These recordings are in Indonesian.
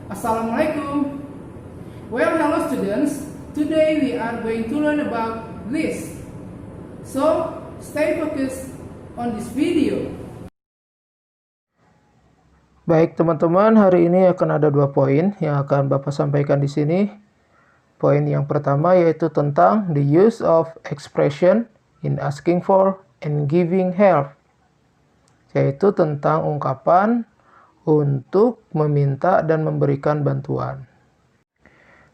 Assalamualaikum. Well, hello students. Today we are going to learn about this. So, stay focused on this video. Baik teman-teman, hari ini akan ada 2 poin yang akan Bapak sampaikan di sini. Poin yang pertama yaitu tentang the use of expression in asking for and giving help. Yaitu tentang ungkapan untuk meminta dan memberikan bantuan.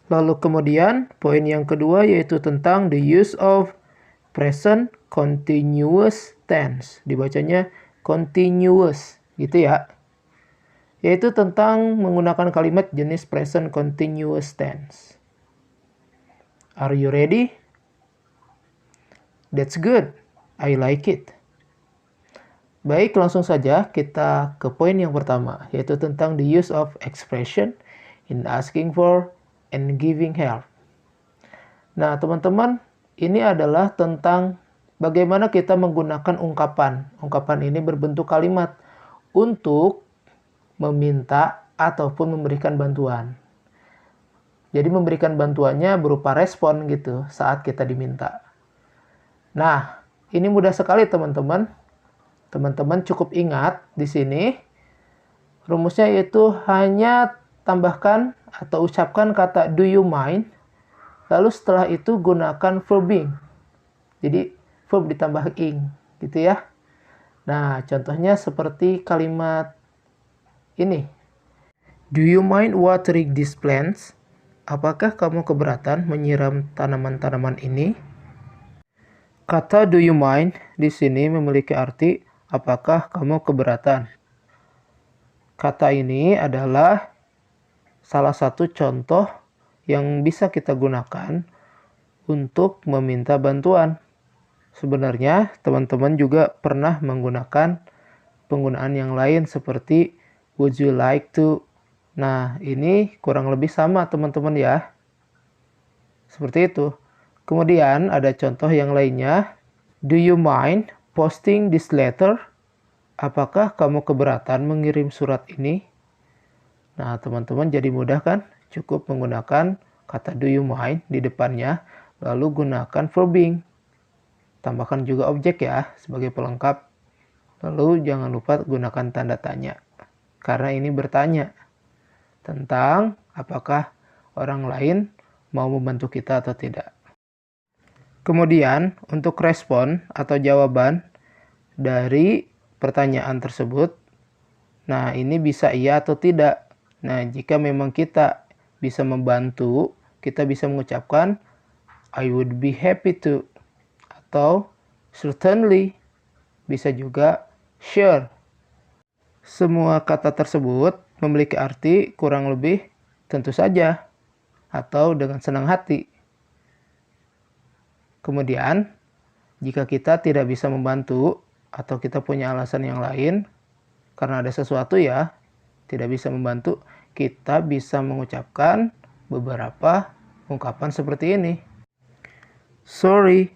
Lalu kemudian poin yang kedua yaitu tentang the use of present continuous tense. Dibacanya continuous gitu ya. Yaitu tentang menggunakan kalimat jenis present continuous tense. Are you ready? That's good. I like it. Baik, langsung saja kita ke poin yang pertama, yaitu tentang the use of expression in asking for and giving help. Nah, teman-teman, ini adalah tentang bagaimana kita menggunakan ungkapan. Ungkapan ini berbentuk kalimat untuk meminta ataupun memberikan bantuan. Jadi memberikan bantuannya berupa respon gitu saat kita diminta. Nah, ini mudah sekali teman-teman. Teman-teman cukup ingat di sini rumusnya yaitu hanya tambahkan atau ucapkan kata do you mind, lalu setelah itu gunakan verb being. Jadi verb ditambah ing gitu ya. Nah, contohnya seperti kalimat ini. Do you mind watering these plants? Apakah kamu keberatan menyiram tanaman-tanaman ini? Kata do you mind di sini memiliki arti apakah kamu keberatan? Kata ini adalah salah satu contoh yang bisa kita gunakan untuk meminta bantuan. Sebenarnya teman-teman juga pernah menggunakan penggunaan yang lain seperti would you like to. Nah, ini kurang lebih sama teman-teman ya. Seperti itu. Kemudian ada contoh yang lainnya. Do you mind posting this letter? Apakah kamu keberatan mengirim surat ini? Nah, teman-teman jadi mudah kan? Cukup menggunakan kata do you mind di depannya, lalu gunakan verb being. Tambahkan juga objek ya, sebagai pelengkap. Lalu jangan lupa gunakan tanda tanya. Karena ini bertanya tentang apakah orang lain mau membantu kita atau tidak. Kemudian, untuk respon atau jawaban dari pertanyaan tersebut, nah ini bisa iya atau tidak. Nah, jika memang kita bisa membantu, kita bisa mengucapkan I would be happy to, atau certainly, bisa juga sure. Semua kata tersebut memiliki arti kurang lebih tentu saja atau dengan senang hati. Kemudian, jika kita tidak bisa membantu atau kita punya alasan yang lain, karena ada sesuatu ya, tidak bisa membantu, kita bisa mengucapkan beberapa ungkapan seperti ini. Sorry,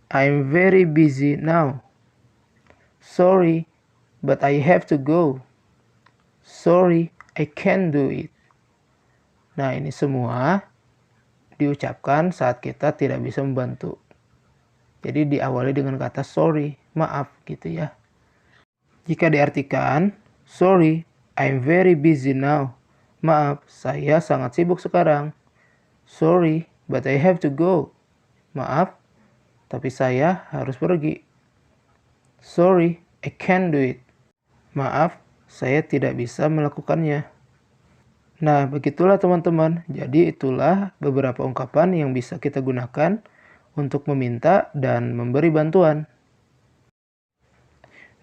I'm very busy now. Sorry, but I have to go. Sorry, I can't do it. Nah, ini semua diucapkan saat kita tidak bisa membantu. Jadi diawali dengan kata sorry, maaf gitu ya. Jika diartikan, sorry, I'm very busy now. Maaf, saya sangat sibuk sekarang. Sorry, but I have to go. Maaf, tapi saya harus pergi. Sorry, I can't do it. Maaf, saya tidak bisa melakukannya. Nah, begitulah teman-teman. Jadi itulah beberapa ungkapan yang bisa kita gunakan untuk meminta dan memberi bantuan.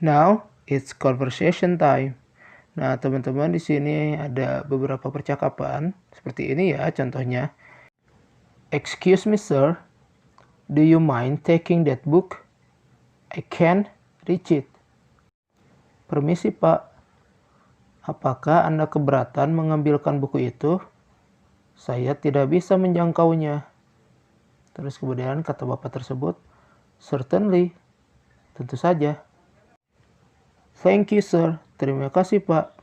Now, it's conversation time. Nah, teman-teman di sini ada beberapa percakapan seperti ini ya contohnya. Excuse me, sir. Do you mind taking that book? I can't reach it. Permisi, Pak. Apakah Anda keberatan mengambilkan buku itu? Saya tidak bisa menjangkaunya. Terus kemudian kata bapak tersebut, certainly, tentu saja. Thank you, sir. Terima kasih, Pak.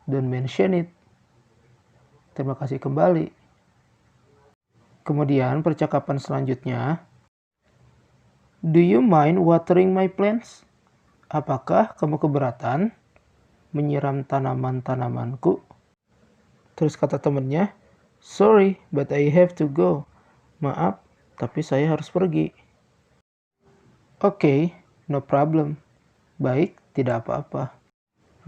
Don't mention it. Terima kasih kembali. Kemudian percakapan selanjutnya, do you mind watering my plants? Apakah kamu keberatan menyiram tanaman-tanamanku? Terus kata temannya, sorry, but I have to go. Maaf, tapi saya harus pergi. Oke, no problem. Baik, tidak apa-apa.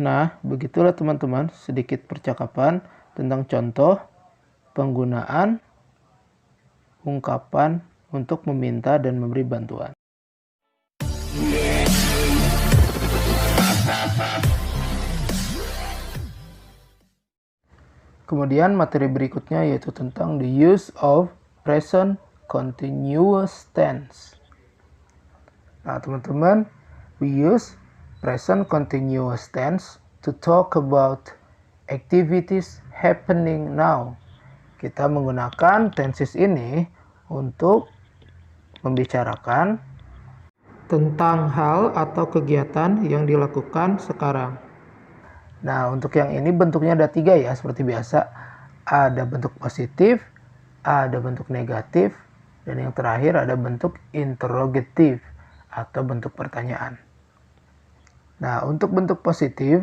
Nah, begitulah teman-teman sedikit percakapan tentang contoh penggunaan ungkapan untuk meminta dan memberi bantuan. Kemudian materi berikutnya yaitu tentang the use of present continuous tense. Nah, teman-teman, we use present continuous tense to talk about activities happening now. Kita menggunakan tenses ini untuk membicarakan tentang hal atau kegiatan yang dilakukan sekarang. Nah, untuk yang ini bentuknya ada 3 ya, seperti biasa. Ada bentuk positif, ada bentuk negatif, dan yang terakhir ada bentuk interrogatif atau bentuk pertanyaan. Nah, untuk bentuk positif,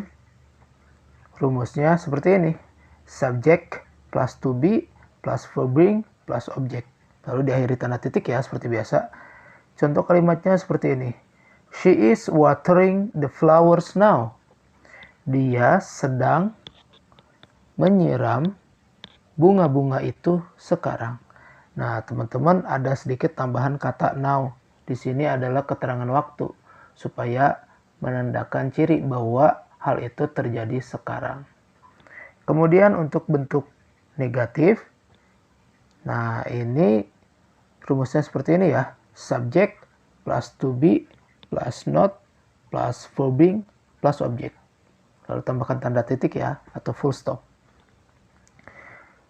rumusnya seperti ini. Subject plus to be plus verbing plus object. Lalu diakhiri tanda titik ya, seperti biasa. Contoh kalimatnya seperti ini. She is watering the flowers now. Dia sedang menyiram bunga-bunga itu sekarang. Nah, teman-teman, ada sedikit tambahan kata now. Di sini adalah keterangan waktu supaya menandakan ciri bahwa hal itu terjadi sekarang. Kemudian untuk bentuk negatif, nah ini rumusnya seperti ini ya. Subject plus to be plus not plus verbing plus object. Lalu tambahkan tanda titik ya, atau full stop.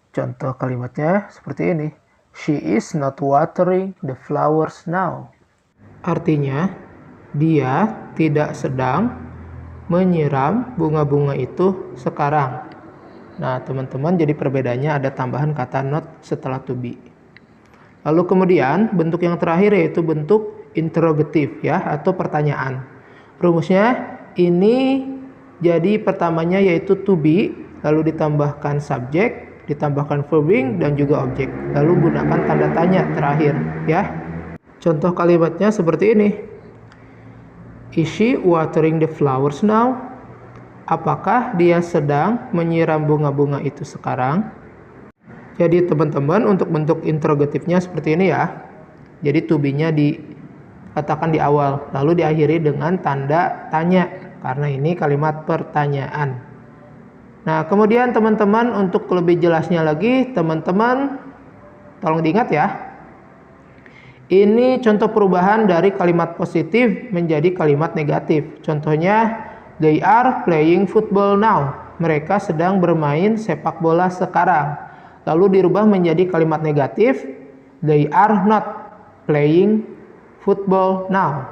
Contoh kalimatnya seperti ini. She is not watering the flowers now. Artinya, dia tidak sedang menyiram bunga-bunga itu sekarang. Nah, teman-teman, jadi perbedaannya ada tambahan kata not setelah to be. Lalu kemudian bentuk yang terakhir yaitu bentuk interrogatif ya, atau pertanyaan. Rumusnya ini jadi pertamanya yaitu to be, lalu ditambahkan subject, ditambahkan verbing dan juga objek. Lalu gunakan tanda tanya terakhir ya. Contoh kalimatnya seperti ini. Is she watering the flowers now? Apakah dia sedang menyiram bunga-bunga itu sekarang? Jadi teman-teman, untuk bentuk interrogatifnya seperti ini ya. Jadi to be-nya dikatakan di awal, lalu diakhiri dengan tanda tanya karena ini kalimat pertanyaan. Nah, kemudian teman-teman, untuk lebih jelasnya lagi, teman-teman tolong diingat ya. Ini contoh perubahan dari kalimat positif menjadi kalimat negatif. Contohnya, they are playing football now. Mereka sedang bermain sepak bola sekarang. Lalu dirubah menjadi kalimat negatif, they are not playing football now.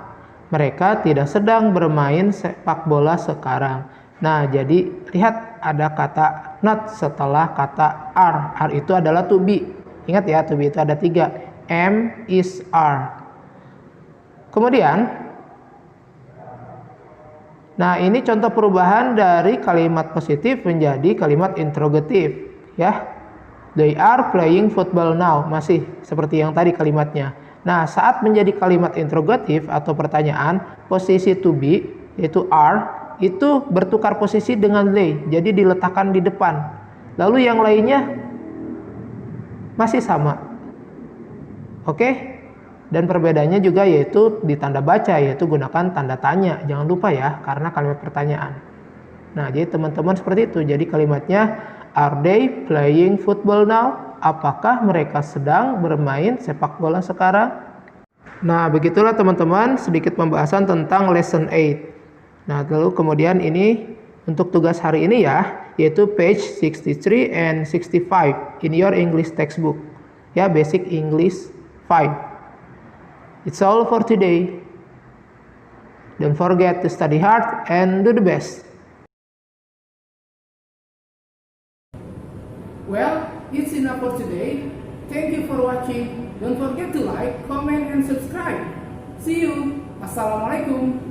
Mereka tidak sedang bermain sepak bola sekarang. Nah, jadi lihat ada kata not setelah kata are. Are itu adalah to be. Ingat ya, to be itu ada 3. Am, is, are. Kemudian, nah ini contoh perubahan dari kalimat positif menjadi kalimat interrogatif. Ya, they are playing football now. Masih seperti yang tadi kalimatnya. Nah, saat menjadi kalimat interrogatif atau pertanyaan, posisi to be, yaitu are, itu bertukar posisi dengan they. Jadi diletakkan di depan. Lalu yang lainnya masih sama. Oke? Dan perbedaannya juga yaitu di tanda baca, yaitu gunakan tanda tanya. Jangan lupa ya, karena kalimat pertanyaan. Nah, jadi teman-teman seperti itu. Jadi kalimatnya, are they playing football now? Apakah mereka sedang bermain sepak bola sekarang? Nah, begitulah teman-teman sedikit pembahasan tentang lesson 8. Nah, lalu kemudian ini untuk tugas hari ini ya, yaitu page 63 and 65 in your English textbook. Ya, basic English 5. It's all for today. Don't forget to study hard and do the best. Well, it's enough for today. Thank you for watching. Don't forget to like, comment, and subscribe. See you. Assalamualaikum.